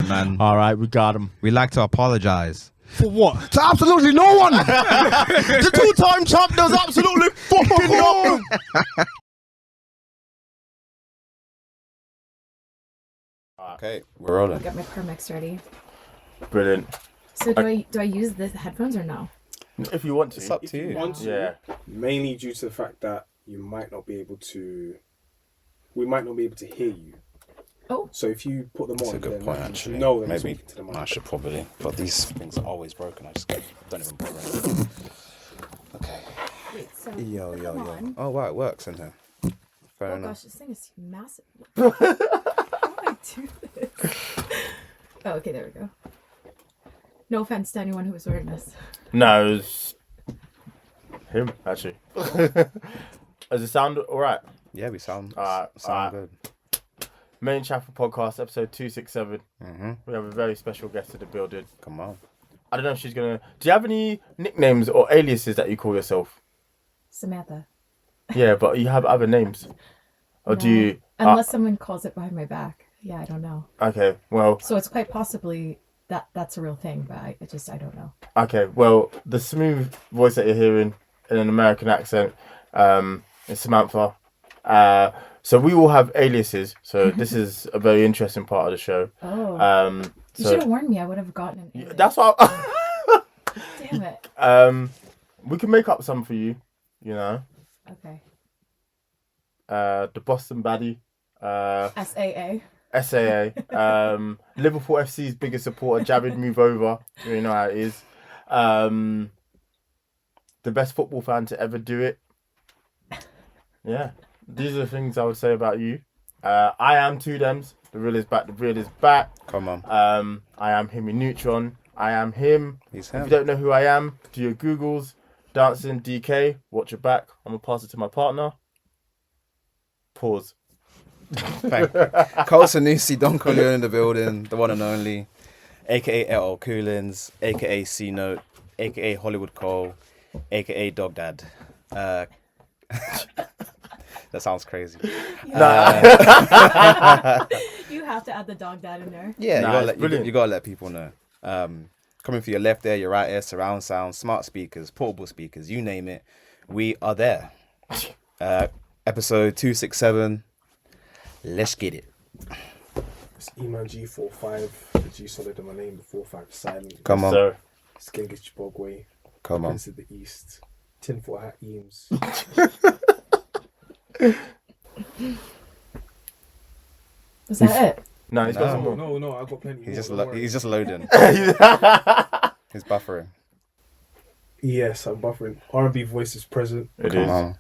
man. All right, we got him. We like to apologize. For what? To absolutely no one. The two-time champ does absolutely fucking nothing. Okay, we're rolling. I'll get my Permix ready. Brilliant. So do I use the headphones or no? If you want to. It's up If to you you. want to, Yeah. mainly due to the fact that you might not be able to. We might not be able to hear you. Oh. So if you put them That's on, a good then point, you actually. know that Maybe speaking to them. I should probably. But these things are always broken. I just don't even bother. Okay. Wait, so Yo. on. Oh wow, it works in here. Fair Oh enough. gosh, this thing is massive. How do I do this? Oh, okay, there we go. No offense to anyone who was wearing this. No, it was him, actually. Does it sound alright? Yeah, we sound Alright. good. Main Chafford podcast, episode 267. Mm-hmm. We have a very special guest in the building. Come on. I don't know if she's gonna. Do you have any nicknames or aliases that you call yourself? Samantha. Yeah, but you have other names. Or do No. you? Unless someone calls it behind my back. Yeah, I don't know. Okay, well. So it's quite possibly that's a real thing, but I don't know. Okay, well, the smooth voice that you're hearing in an American accent is Samantha. So we all have aliases. So this is a very interesting part of the show. Oh. You So should have warned me. I would have gotten an alias. that's why. Damn it. We can make up some for you. You know, Okay. the Boston Baddie. SAA. SAA. Liverpool FC's biggest supporter, Javid Move Over. You know how it is. The best football fan to ever do it. Yeah. These are the things I would say about you. I am Two Dems. The real is back. The real is back. Come on. I am him in Neutron. I am him. He's If him. you don't know who I am, do your Googles. Dancing DK. Watch your back. I'm going to pass it to my partner. Pause. Cole Sanusi, Don Corleone in the building, the one and only, aka L. Coolins, aka C Note, aka Hollywood Cole, aka Dog Dad. That sounds crazy. You have to add the dog dad in there. Yeah, Nah, you gotta let people know. Coming for your left ear, your right ear, surround sound, smart speakers, portable speakers, you name it, we are there. Episode 267. Let's get it. It's Eman G45, the G solid in my name, the 45 silent. Come on. So, Skengich Bogway, Come on. Prince of the East, Tinfoil Hat Eames. Was that it? no, he's got No. some more. No, I've got plenty. He's more, just don't worry. he's just loading. He's buffering. Yes, I'm buffering. R&B voice is present. It Come is. on.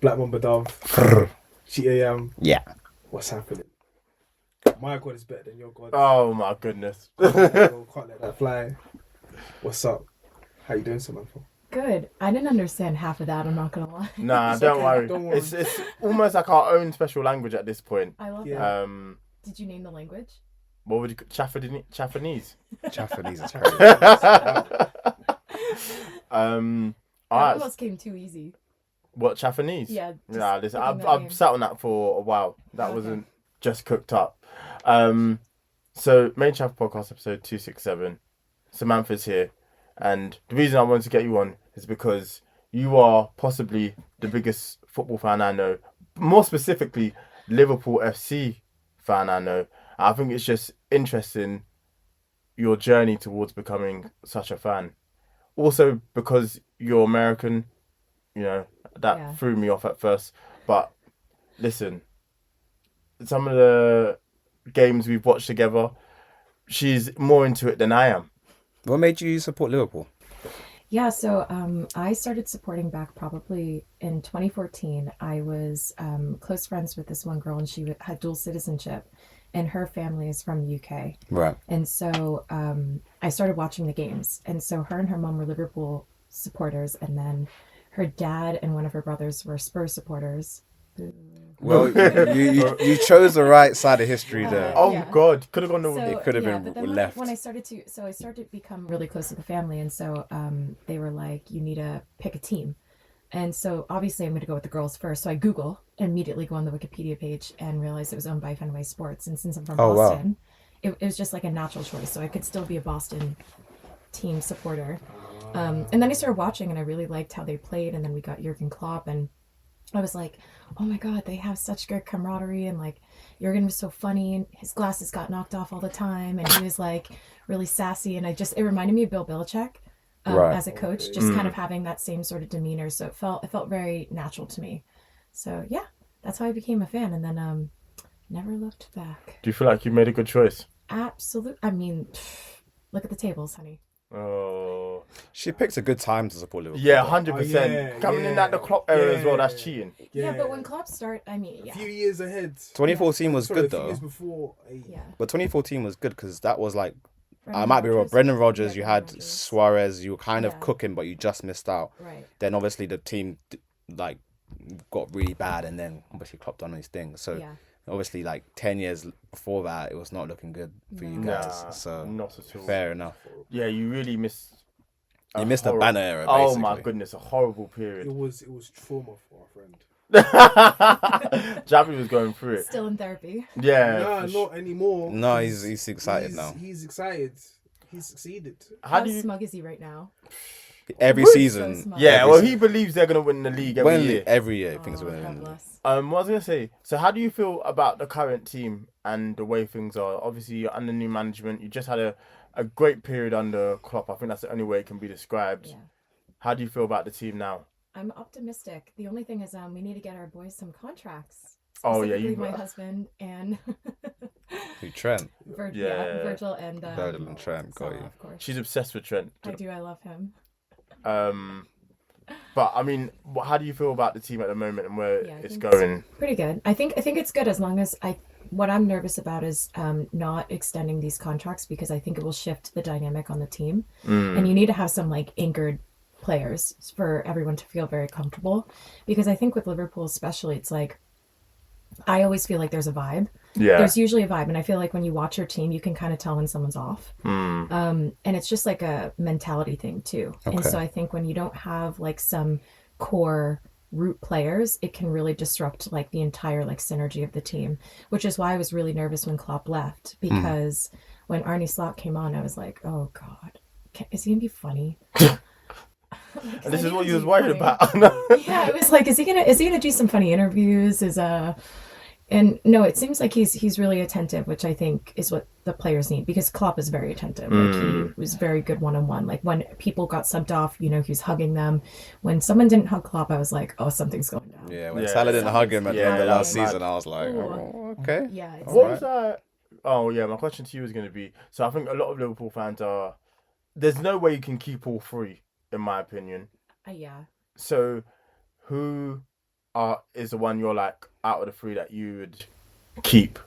Black Mamba Dove. GAM. Yeah. What's happening? My God is better than your God. Oh my goodness. Can't let that fly. What's up? How you doing, Samantha? Good. I didn't understand half of that. I'm not gonna lie. Nah, It's don't okay, worry. don't worry. It's almost like our own special language at this point. I love Yeah. that. Did you name the language? What would you Chaffordinese? Chafford, is crazy. That Alright. almost came too easy. What, Chaffordinese? Yeah. just Nah, listen, picking that I've name. sat on that for a while. That Okay. wasn't just cooked up. So Main Chaff Podcast episode 267. Samantha's here, and the reason I wanted to get you on is because you are possibly the biggest football fan I know. More specifically, Liverpool FC fan I know. I think it's just interesting your journey towards becoming such a fan. Also because you're American, you know, that Yeah. threw me off at first. But listen, some of the games we've watched together, she's more into it than I am. What made you support Liverpool? Yeah, so I started supporting back probably in 2014. I was close friends with this one girl, and she had dual citizenship, and her family is from the UK. Right. And so I started watching the games. And so her and her mom were Liverpool supporters, and then her dad and one of her brothers were Spurs supporters. Well, you chose the right side of history there. Oh Yeah. God, could have gone the. It could have been but then left. When I started to become really close to the family, and so they were like, you need to pick a team. And so obviously I'm going to go with the girls first. So I Google and immediately go on the Wikipedia page and realize it was owned by Fenway Sports. And since I'm from Oh, wow. Boston, it was just like a natural choice. So I could still be a Boston team supporter. And then I started watching, and I really liked how they played. And then we got Jurgen Klopp, and I was like, oh my God, they have such good camaraderie. And like, Jurgen was so funny, and his glasses got knocked off all the time. And he was like really sassy. And it reminded me of Bill Belichick as a coach, just kind of having that same sort of demeanor. So it felt very natural to me. So yeah, that's how I became a fan. And then never looked back. Do you feel like you made a good choice? Absolutely. I mean, look at the tables, honey. Oh, She picks a good time to support Liverpool. yeah, though. 100%. Coming in at the Klopp era as well, that's cheating. Yeah, but when Klopp started, I mean, A yeah. few years ahead. 2014 was Sorry, good a few though. years before. Yeah. But 2014 was good because that was like, I Brendan might be wrong. Rodgers? Brendan Rodgers, Yeah, you Brendan had Rodgers. Suarez, you were kind of Yeah. cooking, but you just missed out. Right. Then obviously the team like got really bad, and then obviously Klopp done his thing. So Yeah. obviously like 10 years before that, it was not looking good for you No. guys. Nah, So not at all. fair enough. Yeah, you really missed. You missed the banner era, Oh basically. my goodness, a horrible It period. was trauma for our friend. Javi was going through it. Still in therapy. Yeah. Nah, for not anymore. No, he's excited now. He's excited. He's succeeded. How How do you? smug is he right now? Every Really? season. So smart. Yeah, every well, se- he believes they're gonna win the league every year. Every year, he thinks Oh, we're going God to win. bless. What was I gonna say? So, how do you feel about the current team and the way things are? Obviously, you're under new management. You just had a great period under Klopp. I think that's the only way it can be described. Yeah. How do you feel about the team now? I'm optimistic. The only thing is, we need to get our boys some contracts. Oh, yeah, Specifically you- my husband and Who, Trent? Yeah. Virgil and Virgil and Trent, got Salah, you. of course. She's obsessed with Trent. I do. I love him. But I mean, how do you feel about the team at the moment and where Yeah, I it's think going? Pretty good. I think it's good as long as what I'm nervous about is not extending these contracts, because I think it will shift the dynamic on the team. And you need to have some like anchored players for everyone to feel very comfortable, because I think with Liverpool especially, it's like I always feel like there's a vibe. Yeah. There's usually a vibe, and I feel like when you watch your team, you can kind of tell when someone's off. And it's just like a mentality thing too. And Okay. so I think when you don't have like some core root players, it can really disrupt like the entire like synergy of the team, which is why I was really nervous when Klopp left, because when Arne Slot came on, I was like, oh God, is he gonna be funny? And this is what you was worried about. Yeah, I was like, is he gonna do some funny interviews? And no, it seems like he's really attentive, which I think is what the players need, because Klopp is very attentive. Like he was very good one-on-one. Like when people got subbed off, he was hugging them. When someone didn't hug Klopp, I was like, oh, something's going down. Yeah, when Yeah. Salah didn't hug him at the Yeah, end of that last was mad. season, I was like, Ooh. oh, okay. Yeah, it's What was that? Oh yeah, my question to you is going to be. So I think a lot of Liverpool fans are. There's no way you can keep all three, in my opinion. yeah. So, who is the one you're like out of the three that you would keep?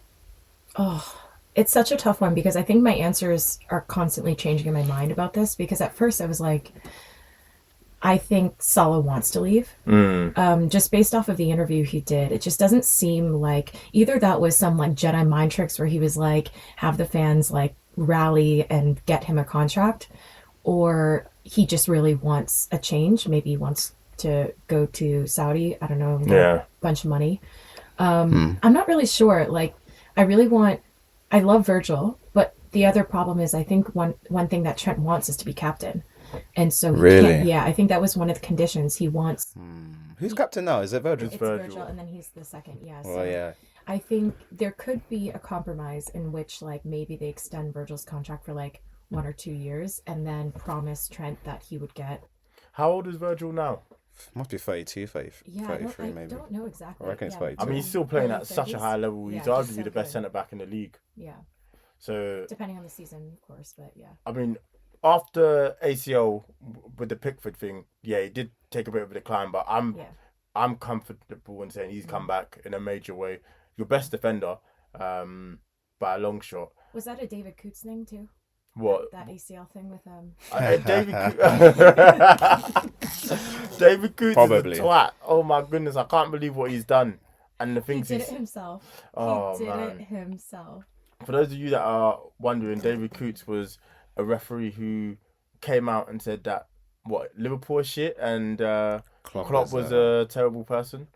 Oh, it's such a tough one, because I think my answers are constantly changing in my mind about this, because at first I was like, I think Salah wants to leave. Just based off of the interview he did, it just doesn't seem like either that was some like Jedi mind tricks where he was like, have the fans like rally and get him a contract, or he just really wants a change. Maybe he wants to go to Saudi. I don't know. Get a bunch of money. I'm not really sure. Like, I love Virgil, but the other problem is I think one thing that Trent wants is to be captain. And so he Really? can't, yeah, I think that was one of the conditions he wants. Who's captain now? Is it Virgil? It's Virgil. Virgil, and then he's the second. Yeah. Oh, So yeah. I think there could be a compromise in which like maybe they extend Virgil's contract for like 1 or 2 years and then promise Trent that he would get. How old is Virgil now? Must be 32, 30, Yeah, 33 I maybe. don't know exactly. I reckon it's Yeah, 32. I mean, he's still playing early at such a 30s. high level. He's Yeah, arguably so the best good. centre back in the league. Yeah, So depending on the season, of course, but yeah. I mean, after ACL with the Pickford thing, yeah, he did take a bit of a decline, but Yeah. I'm comfortable in saying he's come back in a major way. Your best defender, by a long shot. Was that a David Coots thing too? What? That ACL thing with David Coots Probably. is a twat. Oh my goodness, I can't believe what he's done and the He things did he's. it himself. Oh, He did man. it himself. For those of you that are wondering, David Coots was a referee who came out and said that Liverpool is shit and Klopp was a terrible person.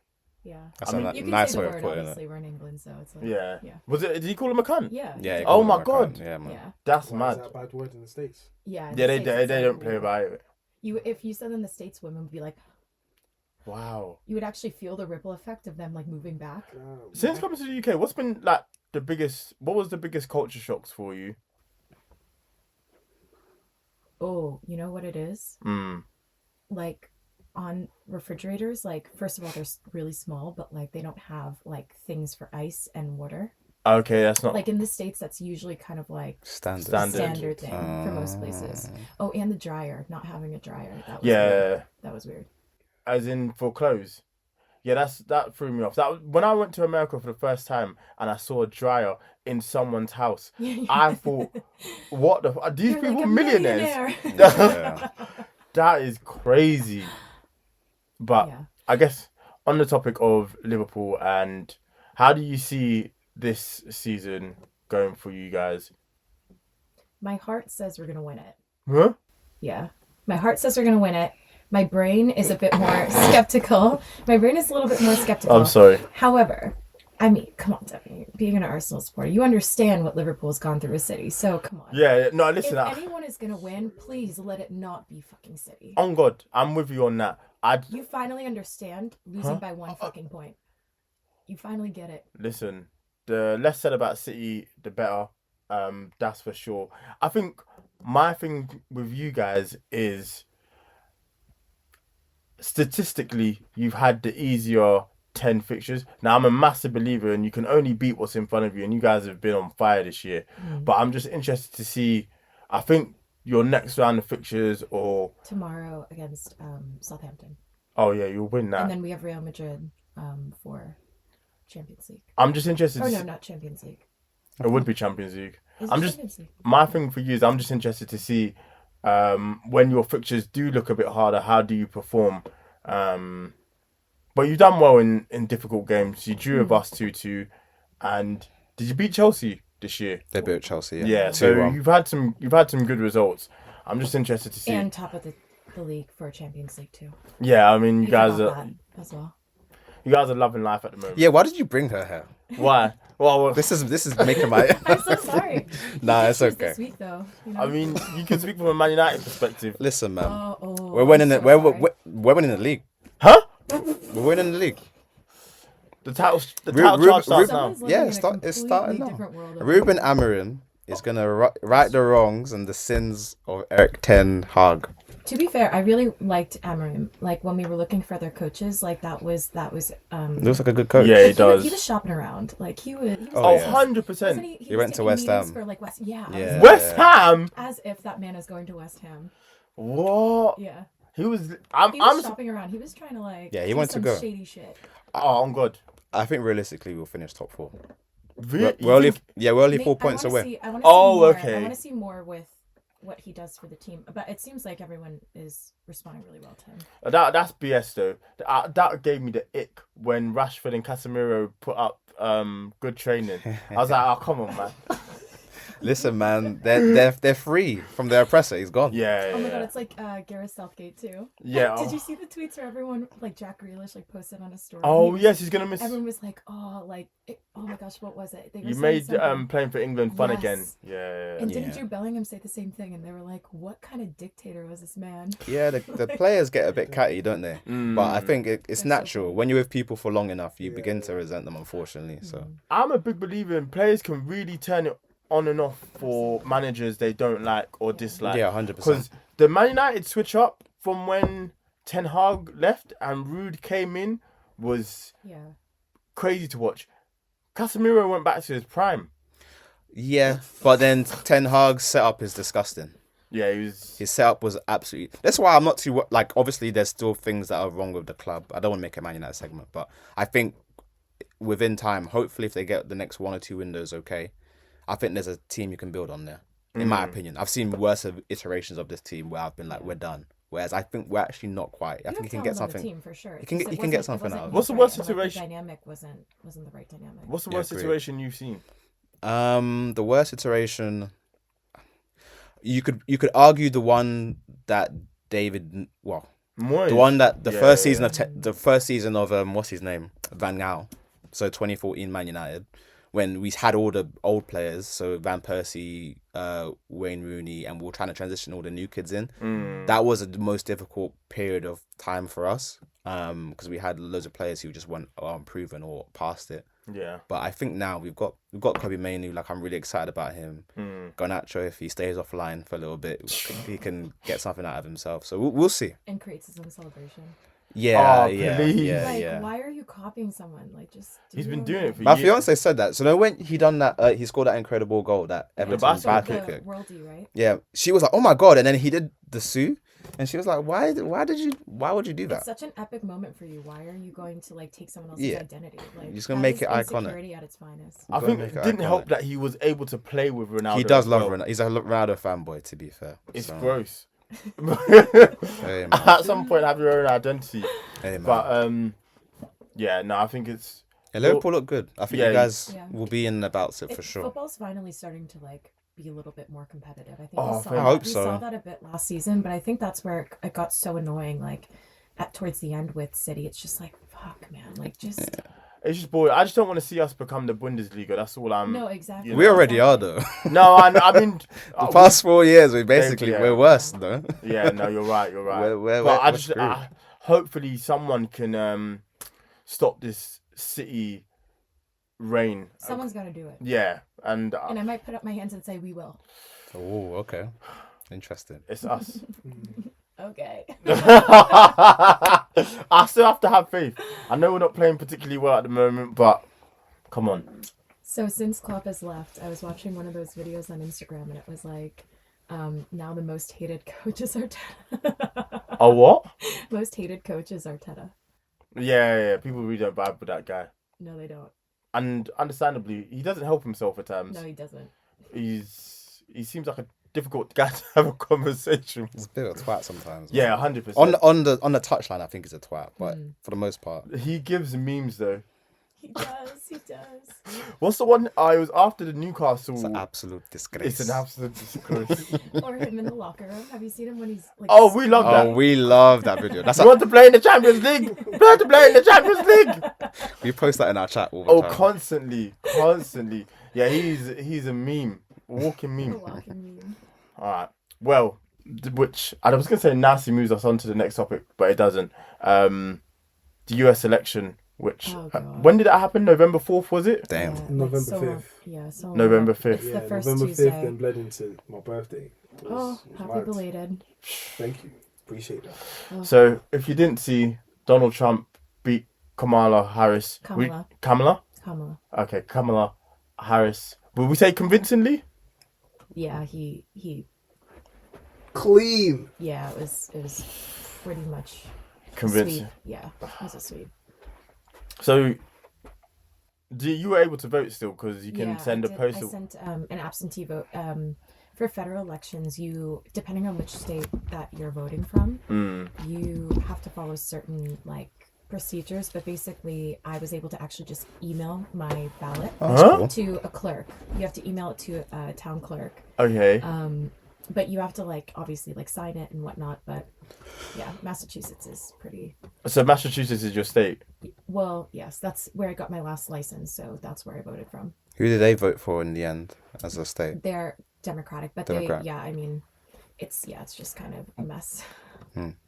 Yeah. That's I mean, a You can nice say way the of word, putting obviously, it. we're in England, so it's like... Yeah. Yeah. Was it? Did he call him a cunt? Yeah. Yeah. he Oh did. my God. Yeah, man. Yeah. That's Why is mad. that a bad word in the States? Yeah. in Yeah, the they States, it's don't like, play about it. If you said in the States, women would be like, Wow. you would actually feel the ripple effect of them like moving back. Since coming to the UK, what's been like the biggest? What was the biggest culture shocks for you? Oh, you know what it is? Like on refrigerators, like first of all, they're really small, but like they don't have like things for ice and water. Okay, that's not Like in the States, that's usually kind of like Standard. a standard thing for most places. Oh, and the dryer, not having a dryer. That was weird. That was weird. As in for clothes. Yeah, that threw me off. When I went to America for the first time and I saw a dryer in someone's house, I thought, "What the? Are these You're people like a millionaires?" Yeah. That is crazy. But Yeah. I guess on the topic of Liverpool, and how do you see this season going for you guys? My heart says we're gonna win it. Huh? Yeah. My heart says we're gonna win it. My brain is a bit more skeptical. My brain is a little bit more skeptical. I'm sorry. However, I mean, come on, Debbie. Being an Arsenal supporter, you understand what Liverpool's gone through with City. So come on. Yeah, no, listen. If anyone is gonna win, please let it not be fucking City. On God, I'm with you on that. You finally understand losing by one fucking point. You finally get it. Listen. The less said about City, the better. That's for sure. I think my thing with you guys is statistically you've had the easier 10 fixtures. Now I'm a massive believer and you can only beat what's in front of you, and you guys have been on fire this year. But I'm just interested to see, I think your next round of fixtures, or Tomorrow against Southampton. oh yeah, you'll win that. And then we have Real Madrid for Champions League. I'm just interested Oh to no, see, not Champions League. it would be Champions League. Is I'm it just Champions League? my thing for you is I'm just interested to see when your fixtures do look a bit harder, how do you perform? But you've done well in difficult games. You drew with us 2-2, and did you beat Chelsea this year? They beat Chelsea. Yeah, so 2-1. you've had some good results. I'm just interested to see. And top of the league for Champions League too. Yeah, I mean you guys forgot are that as well. you guys are loving life at the moment. Yeah, why did you bring her here? Why? Well, This is making my. I'm so sorry. Nah, You it's choose okay. This week though. You know? I mean, you can speak from a Man United perspective. Listen, man. we're We're winning the we're winning the league. Huh? We're winning the league. The title Ruben- charge starts now. Someone's living Yeah, in a it's completely starting now. different world. Ruben Amorim is gonna right the wrongs and the sins of Eric Ten Hag. To be fair, I really liked Amorim. Like when we were looking for other coaches, like that was Looks like a good coach. Yeah, he he does. was shopping around. Like he was Oh, yeah. 100%. wasn't He was went to taking West meetings Ham. for like West. Yeah. Yeah. West Ham. As if that man is going to West Ham. What? Yeah. He was. He was I'm. shopping around. He was trying to like. Yeah, he do wanted to some go. shady shit. Oh, I'm good. I think realistically we'll finish top 4. Really? We're only Maybe- 4 points I wanna away. see- I wanna see Oh, more. okay. I want to see more with what he does for the team. But it seems like everyone is responding really well to him. That's BS though. That gave me the ick when Rashford and Casemiro put up good training. I was like, oh come on, man. Listen, man, they're free from their oppressor. He's gone. Yeah. Oh my yeah. god, it's like Gareth Southgate too. Yeah. Did you see the tweets where everyone, like Jack Grealish, like posted on a story? Oh He was- yes, he's gonna miss. Everyone was like, oh, like, oh my gosh, what was it? They were You saying made something. playing for England fun Yes. again. Yeah. And didn't Yeah. Jude Bellingham say the same thing? And they were like, what kind of dictator was this man? Yeah, the players get a bit catty, don't they? Mm. But I think it's They're so natural. cool. When you're with people for long enough, you begin to resent them, unfortunately. So I'm a big believer in players can really turn it on and off for managers they don't like or dislike. yeah, 100%. Because the Man United switch up from when Ten Hag left and Rude came in was Yeah. crazy to watch. Casemiro went back to his prime. Yeah, but then Ten Hag's setup is disgusting. Yeah, he was. His setup was absolutely. That's why I'm not too like. Obviously, there's still things that are wrong with the club. I don't want to make a Man United segment, but I think within time, hopefully, if they get the next 1 or 2 windows, okay, I think there's a team you can build on there. In my opinion, I've seen worse iterations of this team where I've been like, we're done. Whereas I think we're actually not quite. I think you can get something. Team for sure. You can get- Because you can get it something wasn't out of it. What's the right, worst and, situation? The dynamic wasn't the right dynamic. What's the Yeah, worst agreed. situation you've seen? The worst iteration. You could argue the one that David. Well, Moyes. The one that Yeah, first yeah, season yeah. of the first season of what's his name, Van Gaal, so 2014 Man United, when we had all the old players, so Van Persie, Wayne Rooney, and we were trying to transition all the new kids in. That was the most difficult period of time for us, because we had loads of players who just weren't unproven or past it. Yeah. But I think now we've got Kobe Mainoo. Like, I'm really excited about him. Garnacho, if he stays offline for a little bit, he can get something out of himself. So we'll see. And creates his own celebration. Yeah, Oh, yeah, please. yeah. Why are you copying someone? Like, just He's been doing it for My years. fiance said that. So now when he done that, he scored that incredible goal, that Everton basketball bad the kick. worldie, right? Yeah, she was like, "Oh my god!" And then he did the Sue, and she was like, "Why would you do that?" It's such an epic moment for you. Why are you going to like take someone else's Yeah. identity? Like, You're just gonna that make is it iconic. insecurity at its finest. I Gotta think make it it didn't iconic. help that he was able to play with Ronaldo. He does as love well. Ronaldo. He's a Ronaldo fanboy, to be fair. It's So, gross. hey, man. At some point, have your own identity. Hey, man. But yeah, no, I think it's. Yeah, Liverpool look good. I think Yeah, you guys yeah. will be in about it for sure. Football's finally starting to like be a little bit more competitive. I think Oh, we I hope we so. saw that a bit last season, but I think that's where it got so annoying. Like towards the end with City, it's just like fuck, man. Like just It's just boring. I just don't want to see us become the Bundesliga. That's all I'm. no, exactly. you We know. already are though. No, I mean. The past 4 years, Yeah. we're worse though. Yeah, no, you're right. You're right. We're but I we're just screwed. hopefully someone can stop this City reign. Someone's got to do it, Yeah, and and I might put up my hands and say we will. Oh, okay, interesting. it's us. Okay. I still have to have faith. I know we're not playing particularly well at the moment, but come on. So since Klopp has left, I was watching one of those videos on Instagram, and it was like, now the most hated coach is Arteta. Oh, what? Most hated coach is Arteta. Yeah. People really don't vibe with that guy, No, they don't. and understandably, he doesn't help himself at times. No, he doesn't. He seems like a difficult guy to have a conversation with. It's a bit of a twat sometimes. man. Yeah, 100%. On the touchline, I think he's a twat, but for the most part, He gives memes though. He does. He does. What's the one? I was after the Newcastle. it's an absolute disgrace. It's an absolute disgrace. Or him in the locker room. Have you seen him when he's like? Oh, we love that. Oh, we love that video. That's You want to play in the Champions League? You want to play in the Champions League? we post that in our chat all the Oh, time. constantly. Yeah, he's a meme, walking a meme. walking meme. All right. Well, which I was gonna say nasty moves us on to the next topic, but it doesn't. The US election, which Oh, God. when did that happen? November 4th, was it? Damn. Yeah, like November so 5th. long. Yeah, so long. November 5th. It's the first November Tuesday. 5th then bled into my birthday. It was Happy mad. belated. Thank you. Appreciate that. So if you didn't see, Donald Trump beat Kamala Harris. Kamala. Kamala? Okay, Kamala Harris. Will we say convincingly? Yeah, he. Clean. Yeah, it was pretty much Convincing. sweet. Yeah, it was a sweet. So, you were able to vote still because you can Yeah, send a I did. postal. I sent an absentee vote. For federal elections, you depending on which state that you're voting from, you have to follow certain like procedures. But basically, I was able to actually just email my ballot Huh? to a clerk. You have to email it to a town clerk. Okay. But you have to like obviously like sign it and whatnot. But yeah, Massachusetts is pretty So Massachusetts is your state. well. Yes, that's where I got my last license, so that's where I voted from. Who did they vote for in the end as a state? They're Democratic, but Democrat. they yeah. I mean, it's just kind of a mess.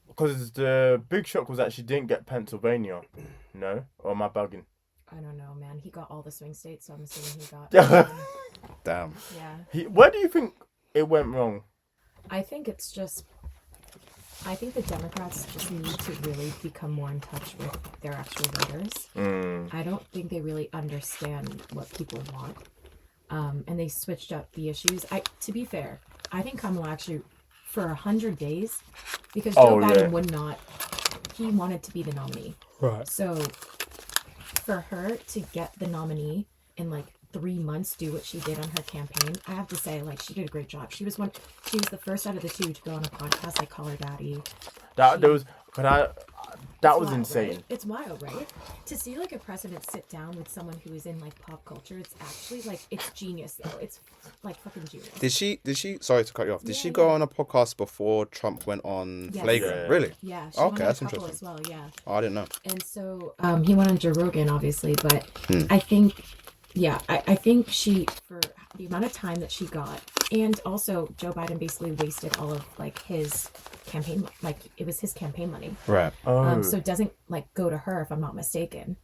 Because the big shock was that she didn't get Pennsylvania. No? Or am I bugging? I don't know, man. He got all the swing states, so I'm assuming he got. Damn. Yeah, Where do you think it went wrong? I think it's just. I think the Democrats just need to really become more in touch with their actual voters. I don't think they really understand what people want, and they switched up the issues. To be fair, I think Kamala actually, for 100 days, because Joe Biden would not. He wanted to be the nominee. Right. So for her to get the nominee in like 3 months, do what she did on her campaign, I have to say, like, she did a great job. She was the first out of the two to go on a podcast like Call Her Daddy. There was. That It's was wild, insane. Right? It's wild, right? To see like a president sit down with someone who is in like pop culture, it's actually like it's genius though. It's like fucking genius. Did she? Sorry to cut you off. Did Yeah, she go yeah. on a podcast before Trump went on Yes. Flagrant? Yeah. Really? Yeah, she Okay, went on that's a couple interesting. as well. Yeah. Oh, I didn't know. And so he went on Joe Rogan, obviously, but I think, yeah, I think she, for the amount of time that she got, and also Joe Biden basically wasted all of like his campaign, like it was his campaign money. Right. So it doesn't like go to her, if I'm not mistaken.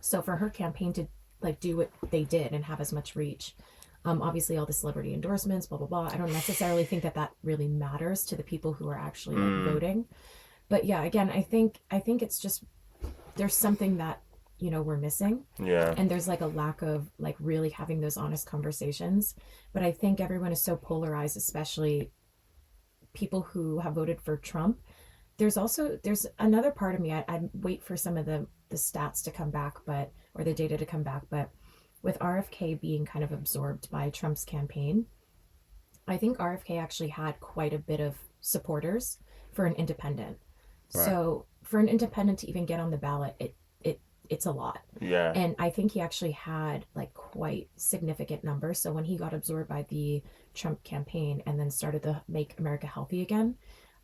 So for her campaign to like do what they did and have as much reach, obviously all the celebrity endorsements, blah blah blah. I don't necessarily think that that really matters to the people who are actually like, voting. But yeah, again, I think it's just there's something that we're missing, and there's like a lack of like really having those honest conversations. But I think everyone is so polarized, especially people who have voted for Trump. There's another part of me. I'd wait for some of the stats to come back, or the data to come back. But with RFK being kind of absorbed by Trump's campaign, I think RFK actually had quite a bit of supporters for an independent. Right. So for an independent to even get on the ballot, it's a lot. Yeah. And I think he actually had like quite significant numbers. So when he got absorbed by the Trump campaign and then started the Make America Healthy Again,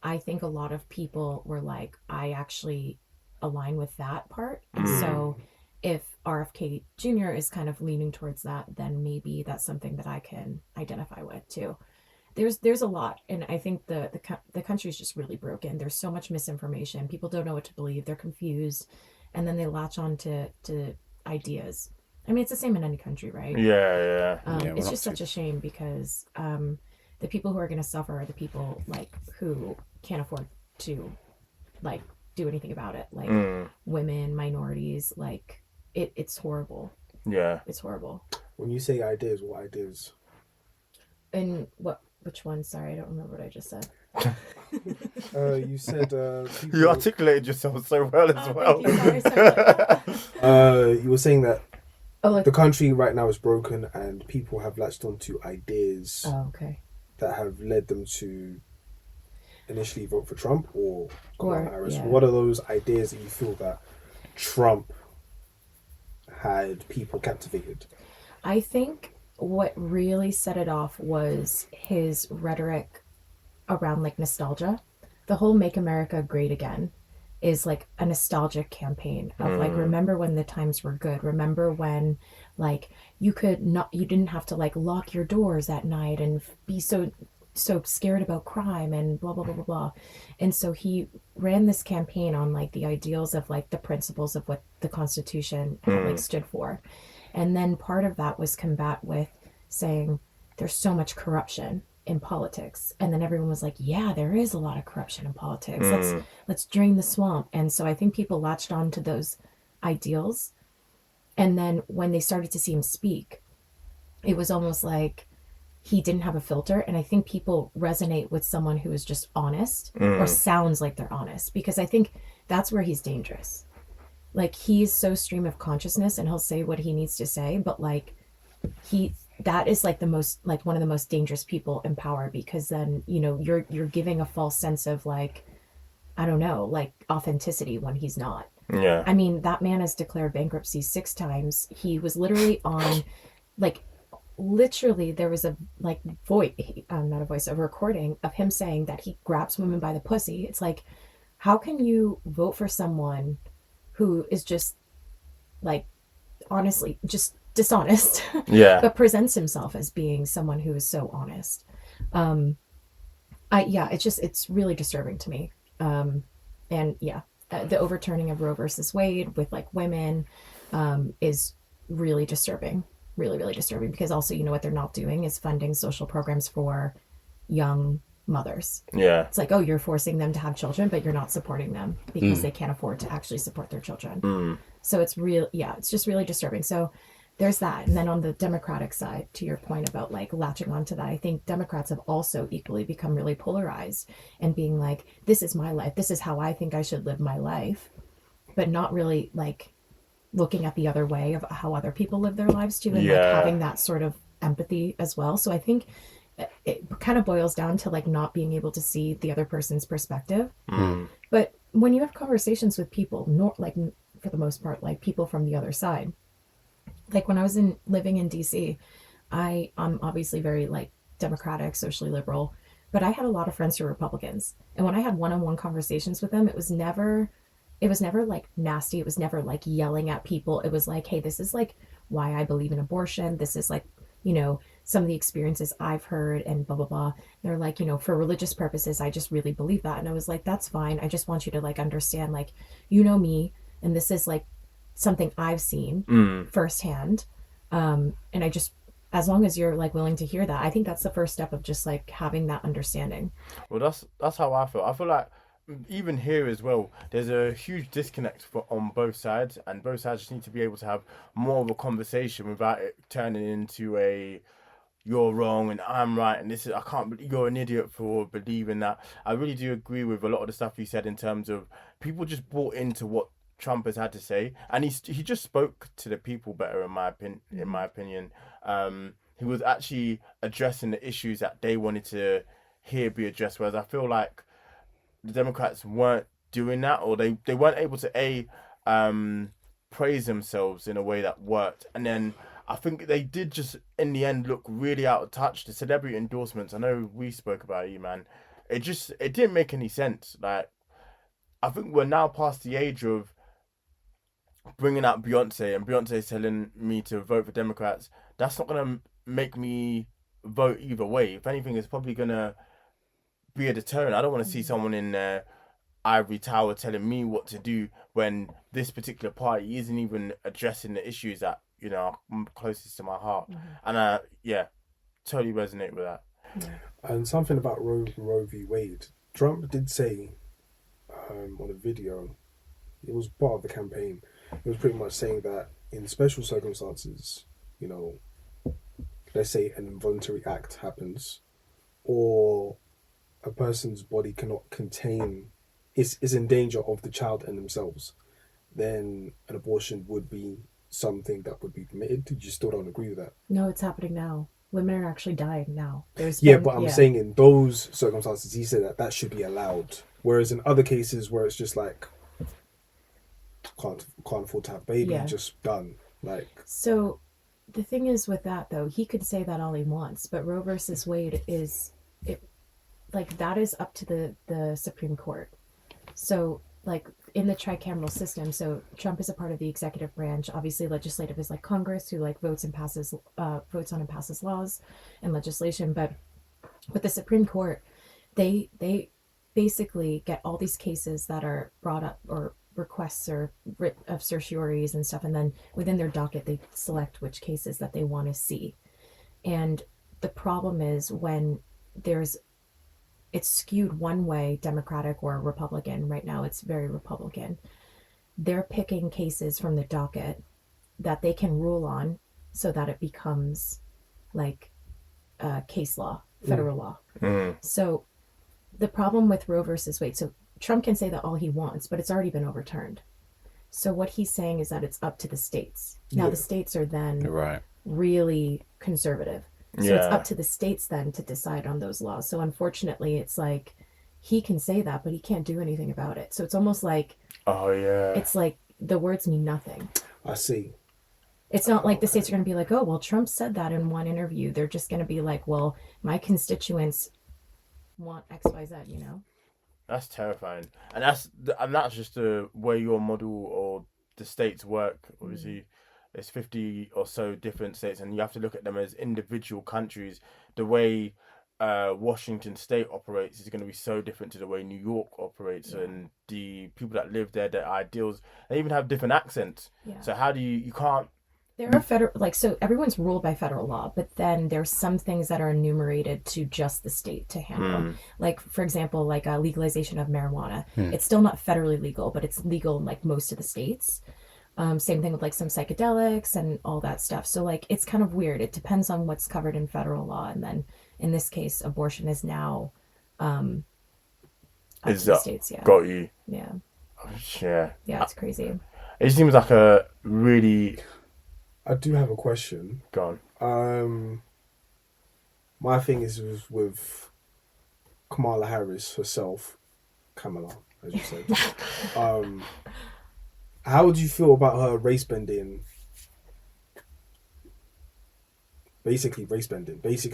I think a lot of people were like, I actually align with that part. And so if RFK Jr. is kind of leaning towards that, then maybe that's something that I can identify with too. There's a lot, and I think the country is just really broken. There's so much misinformation. People don't know what to believe. They're confused, and then they latch on to ideas. I mean, it's the same in any country, right? Yeah. It's just such a shame because the people who are going to suffer are the people like who can't afford to like do anything about it, like women, minorities. Like it's horrible. Yeah, it's horrible. When you say ideas, what ideas? And which one? Sorry, I don't remember what I just said. You said people... You articulated yourself so well as well. You were saying that the country right now is broken and people have latched onto ideas that have led them to initially vote for Trump or Harris. Yeah. What are those ideas that you feel that Trump had people captivated? I think what really set it off was his rhetoric around like nostalgia. The whole Make America Great Again is like a nostalgic campaign of like, remember when the times were good, remember when like you didn't have to like lock your doors at night and be so scared about crime and blah blah blah blah blah. And so he ran this campaign on like the ideals of like the principles of what the Constitution like stood for. And then part of that was combat with saying there's so much corruption in politics. And then everyone was like, yeah, there is a lot of corruption in politics. Let's drain the swamp. And so I think people latched on to those ideals. And then when they started to see him speak, it was almost like he didn't have a filter. And I think people resonate with someone who is just honest or sounds like they're honest, because I think that's where he's dangerous. Like he's so stream of consciousness and he'll say what he needs to say, but like that is like one of the most dangerous people in power, because then, you're giving a false sense of like, I don't know, like authenticity when he's not. Yeah. I mean, that man has declared bankruptcy 6 times. He was literally on there was a a recording of him saying that he grabs women by the pussy. It's like, how can you vote for someone who is just like, honestly, just dishonest, but presents himself as being someone who is so honest. It's really disturbing to me. The overturning of Roe versus Wade with like women is really disturbing, really, really disturbing, because also, what they're not doing is funding social programs for young mothers. Yeah. It's like, oh, you're forcing them to have children, but you're not supporting them because they can't afford to actually support their children. So it's it's just really disturbing. So there's that. And then on the Democratic side, to your point about like latching onto that, I think Democrats have also equally become really polarized and being like, this is my life. This is how I think I should live my life, but not really like looking at the other way of how other people live their lives too, and like having that sort of empathy as well. So I think it kind of boils down to like not being able to see the other person's perspective. But when you have conversations with people, like for the most part, like people from the other side, like when I was living in DC, I'm obviously very like democratic, socially liberal, but I had a lot of friends who were Republicans. And when I had one-on-one conversations with them, it was never like nasty. It was never like yelling at people. It was like, hey, this is like why I believe in abortion. This is like, some of the experiences I've heard and blah, blah, blah. They're like, for religious purposes, I just really believe that. And I was like, that's fine. I just want you to like understand, like, me, and this is like something I've seen firsthand. And I just, as long as you're like willing to hear that, I think that's the first step of just like having that understanding. Well, that's how I feel. I feel like even here as well, there's a huge disconnect on both sides, and both sides just need to be able to have more of a conversation without it turning into a you're wrong and I'm right and this is I can't you're an idiot for believing that. I really do agree with a lot of the stuff you said in terms of people just bought into what Trump has had to say, and he just spoke to the people better in my opinion. He was actually addressing the issues that they wanted to hear be addressed, whereas I feel like the Democrats weren't doing that, or they weren't able to praise themselves in a way that worked. And then I think they did just in the end look really out of touch. The celebrity endorsements, I know we spoke about it, Eman. It didn't make any sense. Like, I think we're now past the age of bringing out Beyonce and Beyonce telling me to vote for Democrats. That's not gonna make me vote either way. If anything, it's probably gonna be a deterrent. I don't want to see someone in their ivory tower telling me what to do when this particular party isn't even addressing the issues that are closest to my heart. And totally resonate with that. And something about Roe v. Wade. Trump did say on a video, it was part of the campaign, it was pretty much saying that in special circumstances, let's say an involuntary act happens, or a person's body cannot contain, is in danger of the child and themselves, then an abortion would be something that would be permitted. You still don't agree with that? No, it's happening now. Women are actually dying now. I'm saying in those circumstances, he said that should be allowed. Whereas in other cases where it's just like, can't afford to have baby, just done. Like, so the thing is with that though, he could say that all he wants, but Roe versus Wade that is up to the Supreme Court. So like in the tricameral system, so Trump is a part of the executive branch. Obviously legislative is like Congress, who like votes on and passes laws and legislation. But with the Supreme Court, they basically get all these cases that are brought up, or requests or writ of certioraries and stuff, and then within their docket they select which cases that they want to see. And the problem is when it's skewed one way, Democratic or Republican. Right now it's very Republican. They're picking cases from the docket that they can rule on so that it becomes like case law, federal law. So the problem with Roe versus Wade, so Trump can say that all he wants, but it's already been overturned. So what he's saying is that it's up to the states. Now the states are then really conservative. So it's up to the states then to decide on those laws. So unfortunately, it's like he can say that, but he can't do anything about it. So it's almost like, it's like the words mean nothing. I see. It's not like the states are going to be like, oh, well, Trump said that in one interview. They're just going to be like, well, my constituents want X, Y, Z, That's terrifying. And that's just the way your model or the states work. Obviously, there's 50 or so different states, and you have to look at them as individual countries. The way Washington State operates is going to be so different to the way New York operates, and the people that live there, their ideals, they even have different accents. So how do you can't... There are federal, so everyone's ruled by federal law, but then there's some things that are enumerated to just the state to handle. Like, for example, like legalization of marijuana. It's still not federally legal, but it's legal in like most of the states. Same thing with like some psychedelics and all that stuff. So like it's kind of weird. It depends on what's covered in federal law, and then in this case, abortion is now up to the states. Got you. Yeah. Yeah, it's crazy. It seems like a really... I do have a question. Go on. My thing is with Kamala Harris herself, Kamala. as you said. How do you feel about her race bending? Basically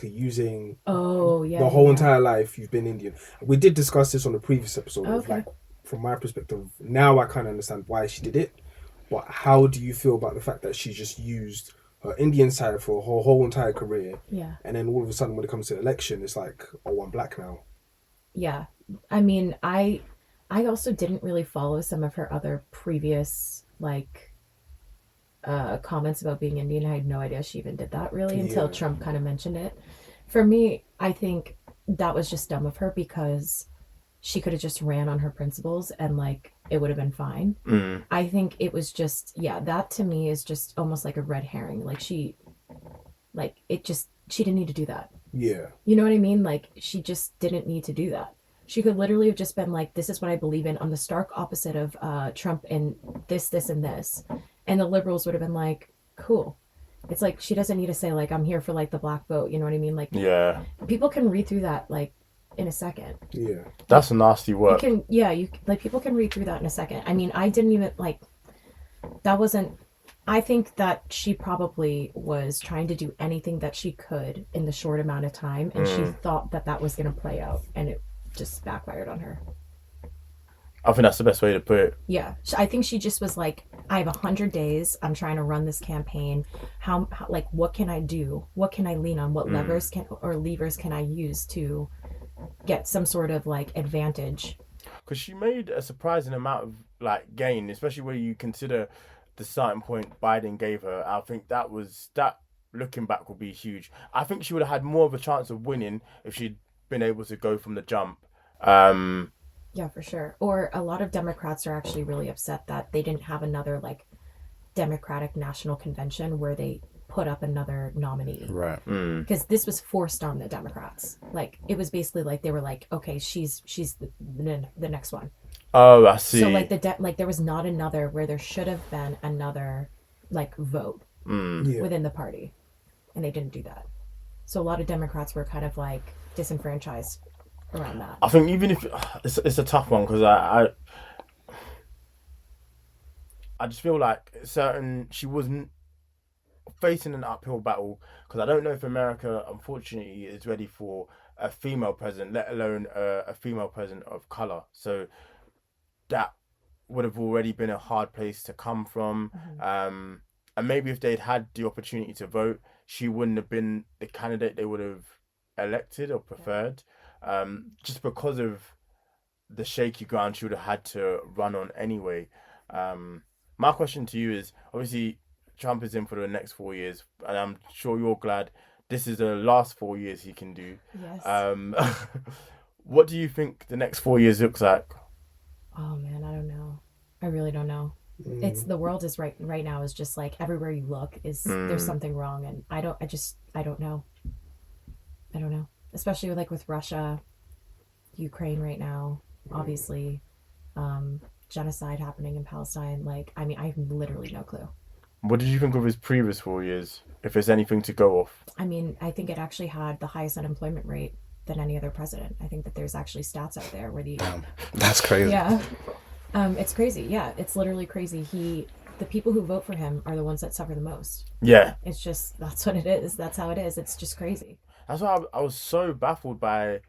using the whole entire life you've been Indian. We did discuss this on the previous episode. Of like, from my perspective, now I kind of understand why she did it. But how do you feel about the fact that she just used her Indian side for her whole entire career? Yeah. And then all of a sudden, when it comes to election, it's like, oh, I'm black now. Yeah. I mean, I also didn't really follow some of her other previous like comments about being Indian. I had no idea she even did that really until Trump kind of mentioned it. For me, I think that was just dumb of her because she could have just ran on her principles and like it would have been fine. I think it was just, that to me is just almost like a red herring. Like she didn't need to do that. Yeah. You know what I mean? Like she just didn't need to do that. She could literally have just been like, this is what I believe in. I'm the stark opposite of Trump in this, and this. And the liberals would have been like, cool. It's like, she doesn't need to say like, I'm here for like the black vote. You know what I mean? Like, people can read through that like in a second. Yeah. That's a nasty word. People can read through that in a second. I mean, I didn't even like, I think that she probably was trying to do anything that she could in the short amount of time. And she thought that was going to play out. And it just backfired on her. I think that's the best way to put it. Yeah. I think she just was like, I have 100 days. I'm trying to run this campaign. How like, what can I do? What can I lean on? What levers can I use to get some sort of like advantage? Because she made a surprising amount of like gain, especially when you consider the starting point Biden gave her. I think that looking back would be huge. I think she would have had more of a chance of winning if she'd been able to go from the jump. Yeah, for sure. Or a lot of Democrats are actually really upset that they didn't have another like Democratic National Convention where they put up another nominee. Right. Because this was forced on the Democrats. Like it was basically like they were like, okay, she's the next one. Oh, I see. So like there was not another where there should have been another like vote within the party, and they didn't do that. So a lot of Democrats were kind of like disenfranchised around that. I think even if it's a tough one because I just feel like she wasn't facing an uphill battle because I don't know if America unfortunately is ready for a female president, let alone a female president of color. So that would have already been a hard place to come from. And maybe if they'd had the opportunity to vote, she wouldn't have been the candidate they would have elected or preferred. Just because of the shaky ground she would have had to run on anyway. My question to you is, obviously Trump is in for the next 4 years, and I'm sure you're glad this is the last 4 years he can do. Yes. What do you think the next 4 years looks like? Oh man, I don't know. I really don't know. It's the world is right now is just like everywhere you look is there's something wrong, and I don't know. I don't know. Especially with Russia, Ukraine right now, obviously, genocide happening in Palestine. Like, I mean, I have literally no clue. What did you think of his previous 4 years, if there's anything to go off? I mean, I think it actually had the highest unemployment rate than any other president. I think that there's actually stats out there where that's crazy. Yeah. It's crazy. Yeah, it's literally crazy. The people who vote for him are the ones that suffer the most. Yeah. It's just, that's what it is. That's how it is. It's just crazy. That's why I was so baffled by,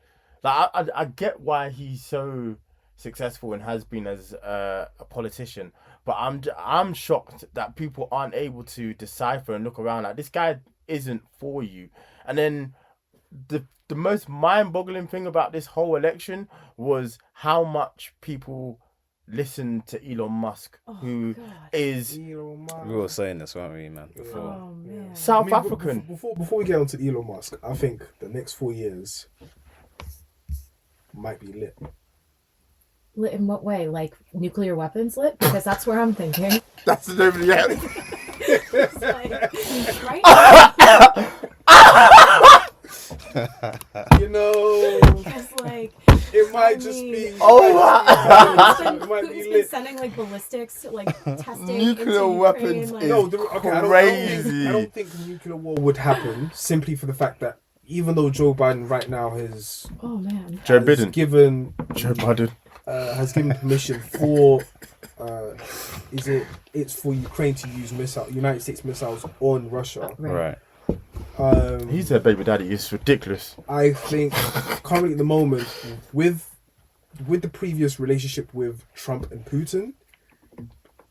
like, I get why he's so successful and has been as a politician, but I'm shocked that people aren't able to decipher and look around like this guy isn't for you. And then the most mind-boggling thing about this whole election was how much people listen to Elon Musk, who is... Elon Musk. We were saying this, weren't we, man? Before. Oh, man. South African. Before we get on to Elon Musk, I think the next 4 years might be lit. Lit in what way? Like nuclear weapons lit? Because that's where I'm thinking. That's the name of the It's like, right? You know, It's like, it might just be. Oh, wow. Putin's been sending like ballistics, like testing Nuclear into weapons Ukraine, is I don't think nuclear war would happen simply for the fact that even though Joe Biden right now has Joe Biden given Joe Biden has given permission for it's for Ukraine to use United States missiles on Russia. Right. He said, "Baby daddy, it's ridiculous." I think currently at the moment, with the previous relationship with Trump and Putin,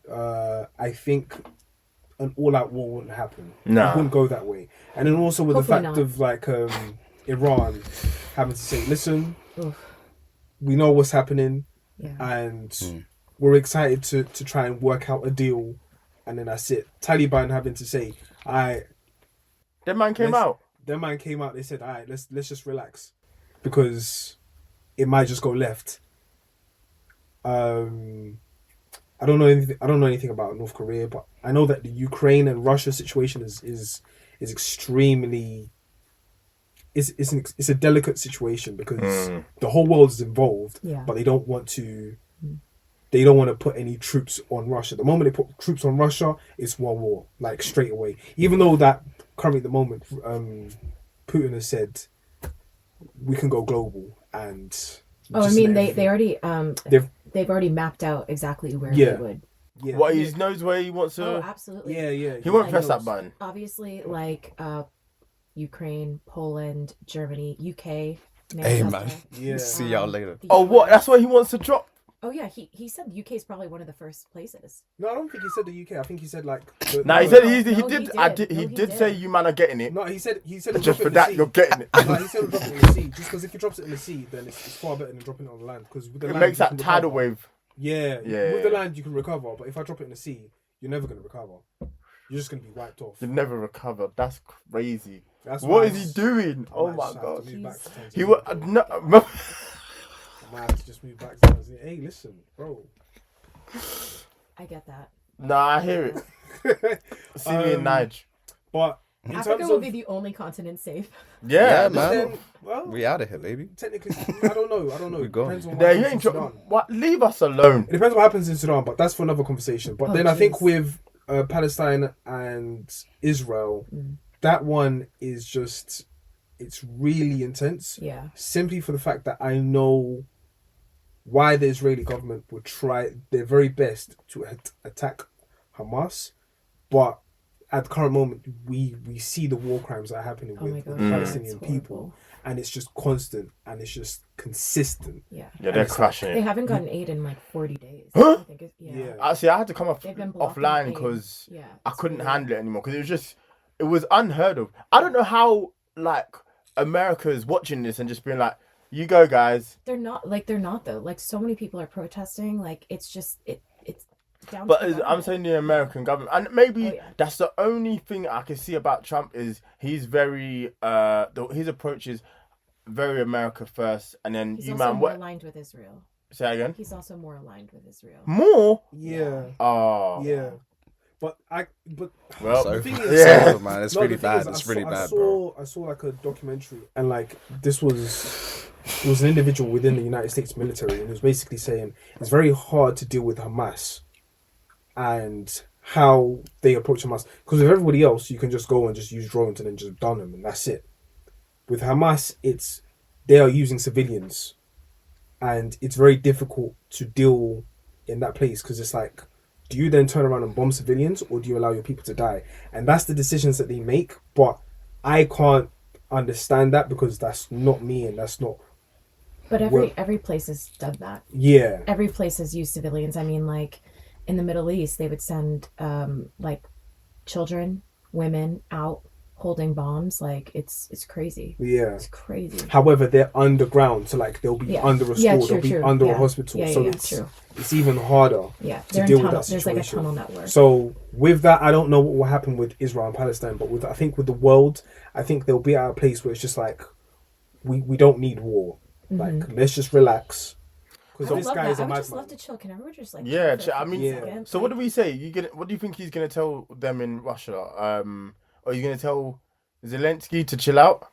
I think an all-out war wouldn't happen. Nah. It wouldn't go that way. And then also with Hopefully the fact not. of like Iran having to say, listen, we know what's happening, and we're excited to try and work out a deal, and then that's it. Taliban having to say, That man came out. Their man came out. They said, "All right, let's just relax, because it might just go left." I don't know anything. I don't know anything about North Korea, but I know that the Ukraine and Russia situation is extremely. It's a delicate situation because the whole world is involved, but they don't want to. They don't want to put any troops on Russia. The moment they put troops on Russia, it's war, like straight away. Even though that currently at the moment, Putin has said we can go global and. They already they've already mapped out exactly where they would. Yeah. What he knows where he wants to. Oh, absolutely. Yeah. He won't press that button. Obviously, like Ukraine, Poland, Germany, UK. Hey man, Yeah. see y'all later. Oh, what? That's where he wants to drop. Oh yeah, he said UK is probably one of the first places. No, I don't think he said the UK. I think he said like. Nah, he said No, he he did. did. He No, he did did. say you man are getting it. No, he said. Just for that, you're getting it. No, he said we'll drop it in the sea. Just because if he drops it in the sea, then it's far better than dropping it on the land. Because with the It land, makes you that can tidal recover. wave. Yeah. Yeah. With the land, you can recover, but if I drop it in the sea, you're never gonna recover. You're just gonna be wiped off. You never recover. That's crazy. That's What why is he doing? I Oh might my just have god. to move back to Tanzania. He was no. I might have to just move back to Tanzania. Hey, listen, bro. I get that. Nah, I hear it. See me in Nige. But in Africa terms will of be the only continent safe. Yeah, man. then, well, We out of here, baby. technically, I don't know. We gone. Depends on what Yeah, you happens ain't in dro- Sudan. What? Leave us alone. It depends what happens in Sudan, but that's for another conversation. But Oh, then I think jeez. with Palestine and Israel, that one is just, it's really intense. Yeah. Simply for the fact that I know why the Israeli government would try their very best to attack Hamas, but at the current moment, we see the war crimes that are happening Oh my with God, the yeah, Palestinian it's people, horrible. and it's just constant and it's just consistent. Yeah. Yeah, they're crushing They it. haven't gotten aid in like 40 days. Huh? I think Yeah. Actually, I had to come They've been blocking offline aid. because Yeah, I it's couldn't weird. handle it anymore. Because it was unheard of. I don't know how like America is watching this and just being like, "You go, guys." They're not though. Like so many people are protesting. Like it's just it's down. But to the I'm government. saying the American government, and maybe Oh, yeah. that's the only thing I can see about Trump is he's very his approach is very America first, and then He's you also man more what aligned with Israel. say that again He's also more aligned with Israel. more. Yeah, Oh yeah. But Well, So, the thing is, yeah. man, it's No, really the thing bad. is, It's really I bad, bro. saw like a documentary, and like it was an individual within the United States military, and he was basically saying it's very hard to deal with Hamas and how they approach Hamas, because with everybody else you can just go and just use drones and then just done them and that's it. With Hamas, they are using civilians, and it's very difficult to deal in that place because it's like, do you then turn around and bomb civilians or do you allow your people to die? And that's the decisions that they make. But I can't understand that because that's not me and that's not. But Well- every place has done that. Yeah. Every place has used civilians. I mean, like in the Middle East, they would send like children, women out holding bombs. Like it's crazy. Yeah. It's crazy. However, they're underground, so like they'll be Yeah. under a school, Yeah, they'll true, be true. under Yeah. a hospital, Yeah, so yeah, it's true. it's even harder. Yeah, to they're in deal with tunnel. that There's like a situation. tunnel network. So with that, I don't know what will happen with Israel and Palestine, but I think with the world, I think they'll be at a place where it's just like we don't need war. Like let's just relax. I Because would this love guy that. is I a would just madman. love to chill. Can everyone just like Yeah, chill for I a mean, few Yeah. seconds? So what Like, do we say? What do you think he's gonna tell them in Russia? Or you gonna tell Zelensky to chill out?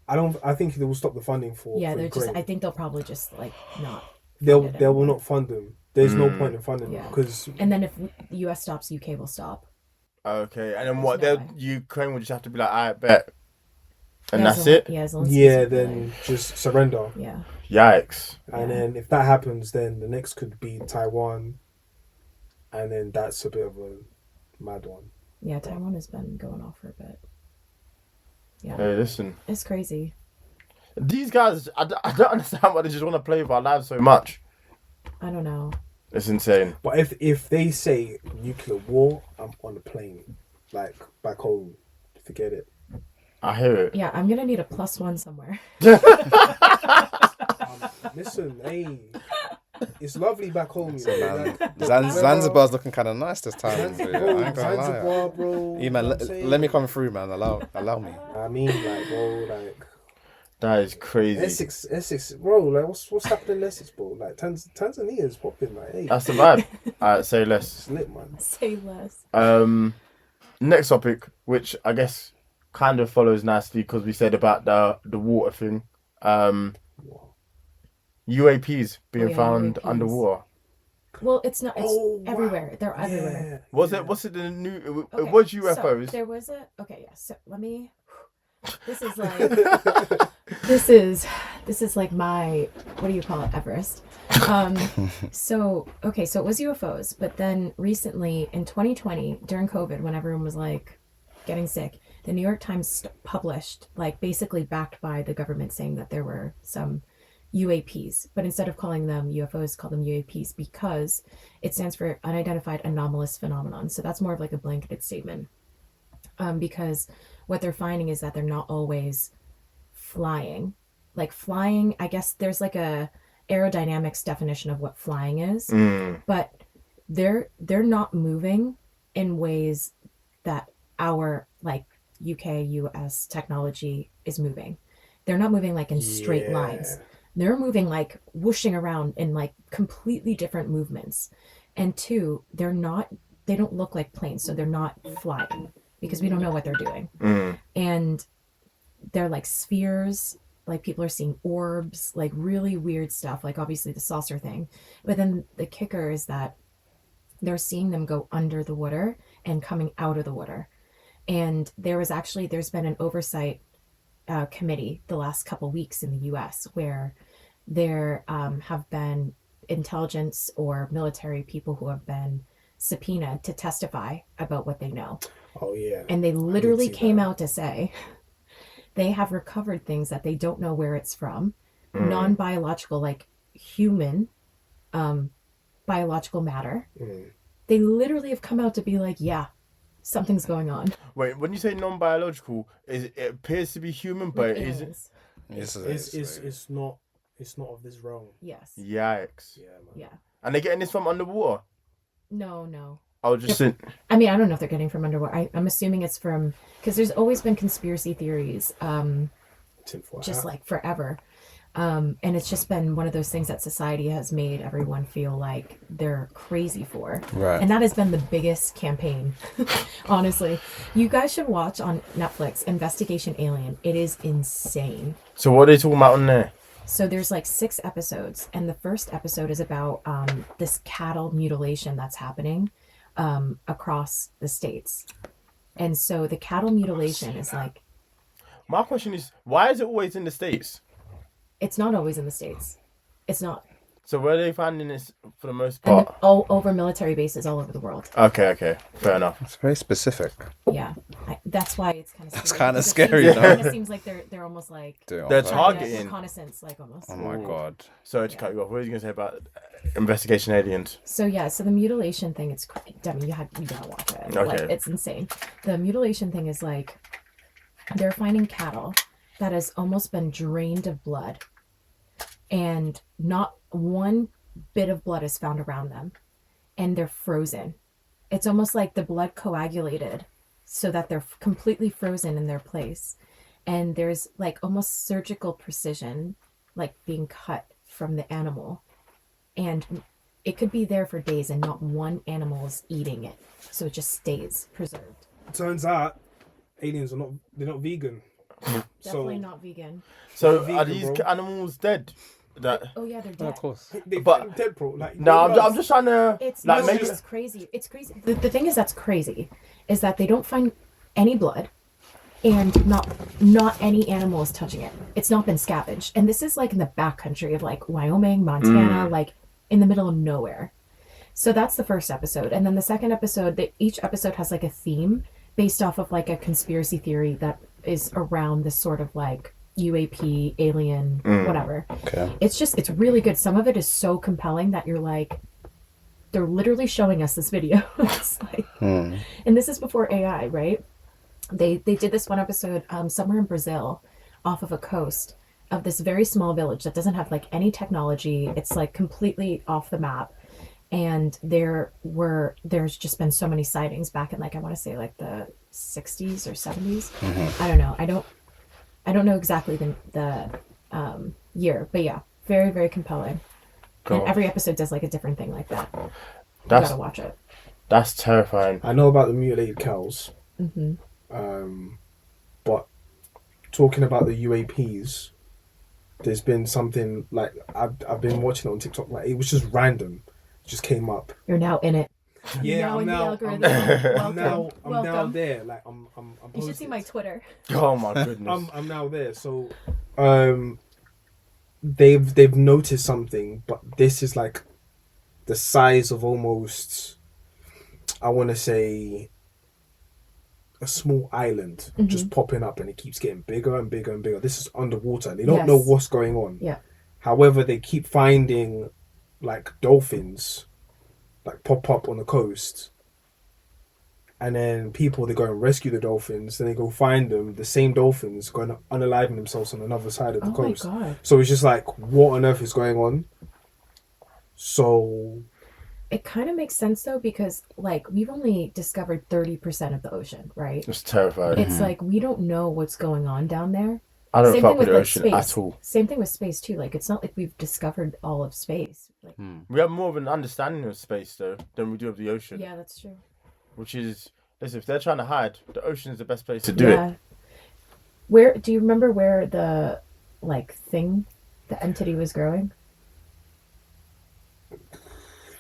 I think they will stop the funding for. yeah, for they're just. Ukraine. I think they'll probably just like not. They fund it will anymore. not fund them. There's no point in funding Yeah. them because And then if the US stops, UK will stop. Okay, and then There's what? no They'll way. Ukraine will just have to be like, I bet, and Yeah, that's it. Yeah, Zelensky's yeah, would be then like- just surrender. yeah. Yikes. And then if that happens, then the next could be Taiwan, and then that's a bit of a mad one. Yeah, Taiwan has been going off for a bit. Yeah. Hey, listen. It's crazy. These guys, I don't understand why they just want to play with our lives so much. I don't know. It's insane. But if they say nuclear war, I'm on the plane, like back home. Forget it. I hear it. Yeah, I'm gonna need a +1 somewhere. Listen, hey, it's lovely back home. You know, like, Zanzibar's looking kind of nice this time. Zanzibar, I ain't gonna lie. Zanzibar, bro. Yeah, man, let me come through, man. Allow me. I mean, like, bro, like. That is crazy. Essex, bro. Like, what's happening in Essex, bro? Like, Tanzania is popping. Like, hey, That's the vibe. Alright, say less. it's lit, man. Say less. Next topic, which I guess kind of follows nicely because we said about the water thing. UAPs being found UAPs. underwater. Well, it's not. It's Oh, wow. everywhere. They're everywhere. What's it the new? Okay, It was so UFOs. there was a. Okay, yeah. So let me. This is like. This is like my, what do you call it, Everest. So it was UFOs, but then recently in 2020 during COVID, when everyone was like getting sick, the New York Times published, like, basically backed by the government, saying that there were some UAPs, but instead of calling them UFOs, call them UAPs because it stands for unidentified anomalous phenomenon. So that's more of like a blanketed statement, because what they're finding is that they're not always flying. Like, flying, I guess there's like a aerodynamics definition of what flying is, but they're not moving in ways that our, like, UK US technology is moving. They're not moving like in straight lines. They're moving like whooshing around in like completely different movements. And two, they don't look like planes, so they're not flying because we don't know what they're doing. And they're like spheres, like people are seeing orbs, like really weird stuff, like obviously the saucer thing. But then the kicker is that they're seeing them go under the water and coming out of the water. And there's been an oversight committee the last couple weeks in the US where there have been intelligence or military people who have been subpoenaed to testify about what they know. Oh yeah. And they literally came out to say they have recovered things that they don't know where it's from, non-biological, like human biological matter. They literally have come out to be like, yeah, something's going on. Wait, when you say non-biological, it appears to be human, but it isn't. It's not of this realm. Yes. Yikes. Yeah, man. Yeah. And they're getting this from underwater? No. I was just I mean, I don't know if they're getting from underwater. I'm assuming it's from, because there's always been conspiracy theories, just like forever. And it's just been one of those things that society has made everyone feel like they're crazy for. Right. And that has been the biggest campaign, honestly. You guys should watch on Netflix, Investigation Alien. It is insane. So what are they talking about on there? So there's like 6 episodes, and the first episode is about this cattle mutilation that's happening across the states. And so the cattle mutilation is like... My question is, why is it always in the States? It's not always in the States. It's not. So where are they finding this for the most part? And all over military bases all over the world. Okay. Fair enough. It's very specific. Yeah. That's why it's kind of scary. It's kind of Because scary, It though. kind of seems like they're almost like... They're targeting. Reconnaissance, like almost. Oh my god. Sorry to cut you off. What were you going to say about Investigation Aliens? So yeah, so the mutilation thing, it's crazy. Demi, you gotta watch it. Okay. Like, it's insane. The mutilation thing is like, they're finding cattle that has almost been drained of blood, and not one bit of blood is found around them, and they're frozen. It's almost like the blood coagulated so that they're completely frozen in their place, and there's like almost surgical precision, like being cut from the animal, and it could be there for days and not one animal is eating it, so it just stays preserved. Turns out aliens are they're not vegan. Definitely not vegan. So vegan, are these bro. animals dead? Oh yeah, they're dead. Of course. They're But- dead, bro. Like, No, I'm just trying to It's like no, make it's crazy. It's crazy. The thing is that's crazy is that they don't find any blood. and not any animal is touching it. It's not been scavenged. And this is like in the backcountry of like Wyoming, Montana, like in the middle of nowhere. So that's the first episode. And then the second episode, each episode has like a theme based off of like a conspiracy theory that is around this sort of like UAP, alien, whatever. Okay. It's really good. Some of it is so compelling that you're like, they're literally showing us this video. It's like, and this is before AI, right? They did this one episode somewhere in Brazil off of a coast of this very small village that doesn't have like any technology. It's like completely off the map. And there's just been so many sightings back in like, I want to say like the 60s or 70s. I don't know. I don't know exactly the year, but yeah, very, very compelling. And every episode does like a different thing like that. You gotta watch it. That's terrifying. I know about the mutilated cows. But talking about the UAPs, there's been something like I've been watching it on TikTok. Like it was just random, it just came up. You're now in it. Yeah, I'm now there. Like I'm you should see my Twitter. Oh my goodness. I'm now there. So, they've noticed something, but this is like the size of almost, I want to say, a small island just popping up, and it keeps getting bigger and bigger and bigger. This is underwater. They don't know what's going on. Yeah. However, they keep finding like dolphins like pop up on the coast. And then they go and rescue the dolphins. Then they go find them. The same dolphins going to unalive themselves on another side of the coast. My God. So it's just like, what on earth is going on? So it kind of makes sense though, because like we've only discovered 30% of the ocean, right? It's terrifying. It's like we don't know what's going on down there. I don't Same fuck thing with the like, ocean space. at all. Same thing with space too. Like it's not like we've discovered all of space. Like, We have more of an understanding of space though than we do of the ocean. yeah, that's true. Which is, listen, if they're trying to hide, the ocean is the best place to do it. Where do you remember where the like thing, the entity was growing?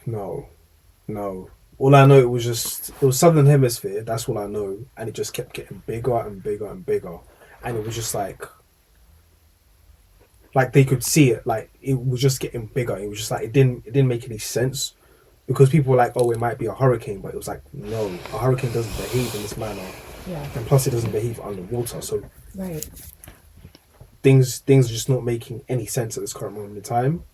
No. All I know, it was Southern Hemisphere. That's all I know, and it just kept getting bigger and bigger and bigger, and it was just like they could see it. Like it was just getting bigger. It was just like it didn't make any sense, because people were like, oh, it might be a hurricane, but it was like, no, a hurricane doesn't behave in this manner. Yeah. And plus, it doesn't behave underwater. So right. Things are just not making any sense at this current moment in time.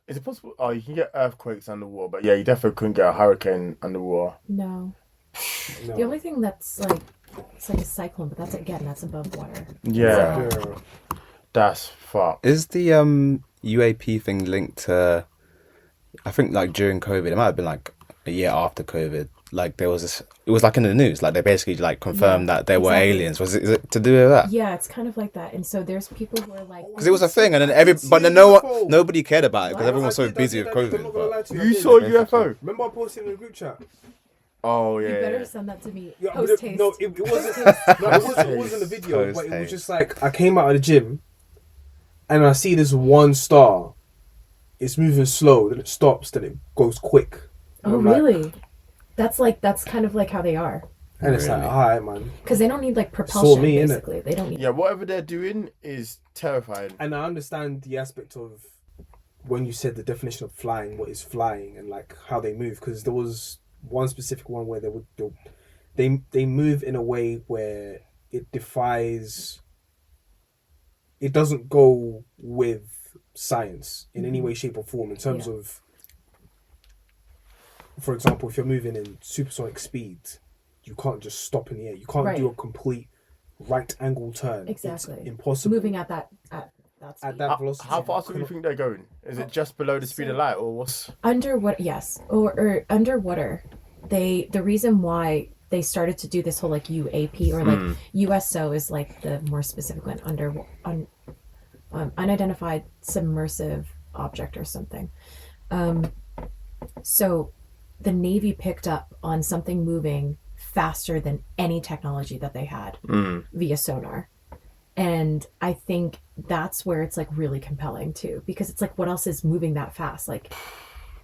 Is it possible? Oh, you can get earthquakes underwater, but yeah, you definitely couldn't get a hurricane underwater. No. The only thing that's like, it's like a cyclone, but that's above water. Yeah. That's fucked. Is the UAP thing linked to, I think like during COVID, it might have been like a year after COVID, like there was this, it was like in the news, like they basically like confirmed that there were aliens. Is it to do with that? Yeah, it's kind of like that. And so there's people who are like, because it was a thing, and then nobody cared about it because everyone was so busy with COVID. But You saw a UFO? Remember I posted in the group chat? Oh yeah. You better send that to me. Yeah, Post haste. no, it wasn't. It wasn't a video, but it was just like I came out of the gym, and I see this one star. It's moving slow, then it stops, then it goes quick. Oh really? That's kind of like how they are. And it's like, all right, man. Because they don't need like propulsion, me, basically. They don't need. Yeah, whatever they're doing is terrifying. And I understand the aspect of when you said the definition of flying, what is flying, and like how they move. Because there was one specific one where they move in a way where it defies. It doesn't go with science in any way, shape, or form in terms of. For example, if you're moving in supersonic speed, you can't just stop in the air. You can't do a complete right angle turn. Exactly. It's impossible. Moving at that speed. At that velocity. How fast do you think they're going? Is it just below the speed of light, or what's? Underwater, yes, or underwater. The reason why they started to do this whole like UAP or like USO is like the more specific one, unidentified submersive object or something. So the Navy picked up on something moving faster than any technology that they had via sonar. And I think that's where it's like really compelling too, because it's like, what else is moving that fast? Like,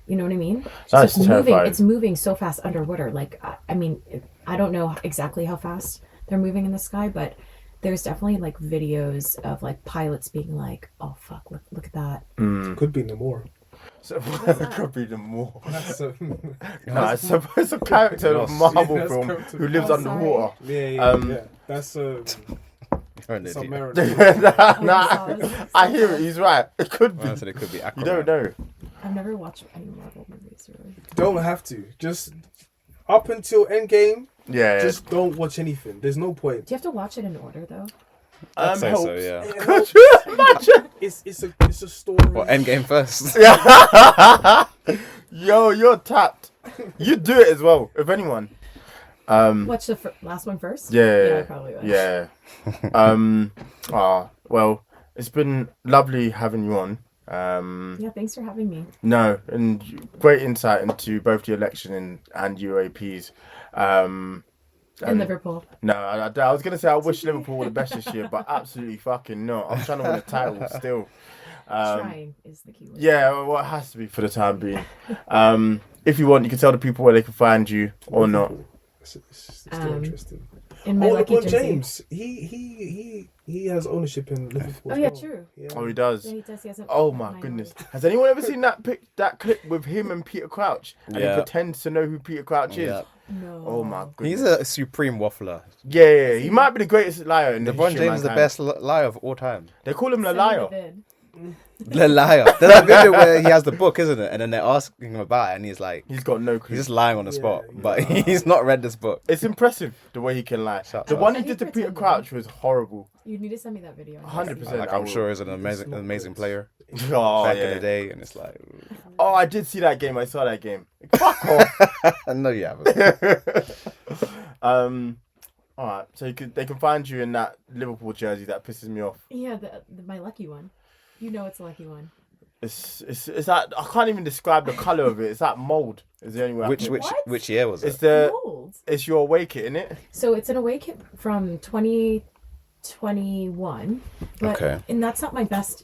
you know what I mean? That's so terrifying. It's moving so fast underwater. Like, I mean, I don't know exactly how fast they're moving in the sky, but there's definitely like videos of like pilots being like, "Oh fuck, look at that." Could be no more. So it could be the more. That's a, It's a character of a Marvel that's film character- who lives Oh, underwater. yeah. That's You're an idiot. submarine. I hear it. He's right. It could be. I said it could be Aquaman. You don't know. I've never watched any Marvel movies really. Don't have to. Just up until Endgame. Yeah. Just don't watch anything. There's no point. Do you have to watch it in order though? I'd say so, helps. yeah. Could you imagine? It's a story. Well, Endgame first. Yo, you're tapped. You do it as well, if anyone. Watch the last one first. Yeah. I probably would. Yeah. Well, it's been lovely having you on. Yeah, thanks for having me. No, and great insight into both the election and UAPs. In Liverpool. No, I was going to say I wish Liverpool were the best this year, but absolutely fucking not. I'm trying to win a title still. Trying is the key word. Yeah, well, it has to be for the time being. If you want, you can tell the people where they can find you or not. It's still interesting. In my lucky LeBron jersey. James, he has ownership in Liverpool. Oh as yeah, well. true. Yeah. Oh, he does. Yeah, he does. He has a Oh my minority. goodness! Has anyone ever seen that clip with him and Peter Crouch? And he Yeah. pretends to know who Peter Crouch is. Yeah. No. Oh my goodness! He's a supreme waffler. Yeah. He might be the greatest liar in the LeBron history of James is the mankind. best liar of all time. They call him the Send me liar. the vid. The liar. There's that video where he has the book, isn't it? And then they're asking him about it, and he's like, He's got no clue. he's just lying on the spot, yeah. but he's not read this book. It's impressive the way he can lie. Shut The up. one he He did to Peter pretended. Crouch was horrible. You need to send me that video. 100%. Like, I I'm will. sure he's an It's not amazing good. player Oh back yeah. in the day, and it's like, Oh, I did see that game. I saw that game. Fuck off. I know you haven't. All right. So they can find you in that Liverpool jersey that pisses me off. Yeah, my lucky one. You know it's a lucky one. It's that I can't even describe the color of it. It's that mold. Is the only way. I Which can- What? which year was It's it? the Mold. it's your away kit, isn't it? So it's an away kit from 2021, but Okay. and that's not my best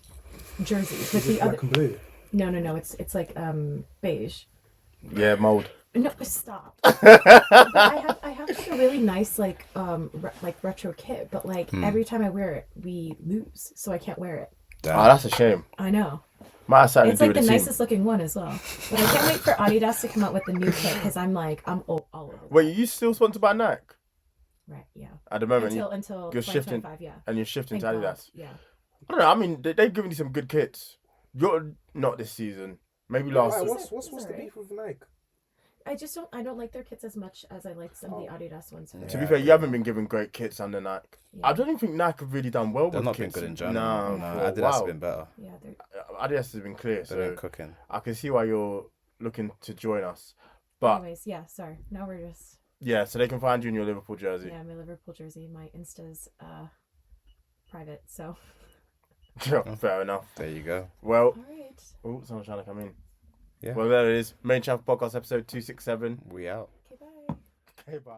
jersey. But the other Black and blue. no, it's like beige. Yeah, mold. No, stop. But I have like a really nice like retro kit, but like every time I wear it, we lose, so I can't wear it. Oh, that's a shame. I know. Might have something It's to do like with the the team. nicest looking one as well. But I can't wait for Adidas to come out with the new kit because I'm all over. Wait, you still sponsored by Nike Right, yeah. at the moment? Until you're shifting, 2025, yeah. and you're shifting Thank to God, Adidas. yeah. I don't know. I mean, they've given you some good kits. You're not this season. Maybe last. Alright, season. what's the alright. beef with Nike? I don't like their kits as much as I like some of the Adidas ones. To be fair, you haven't been given great kits under Nike. Yeah. I don't even think Nike have really done well They've with not been kits. good in general. No, No, for a Adidas while. has been better. Yeah, they're Adidas has been clear, They've so been cooking. I can see why you're looking to join us. But anyways, yeah, sorry. Now we're just yeah, so they can find you in your Liverpool jersey. my Liverpool jersey. My Insta's private, so Fair enough. There you go. Well, all right. oh, someone's trying to come in. Yeah. Well, there it is. Main Chafford Podcast episode 267. We out. Okay, bye. Okay, bye.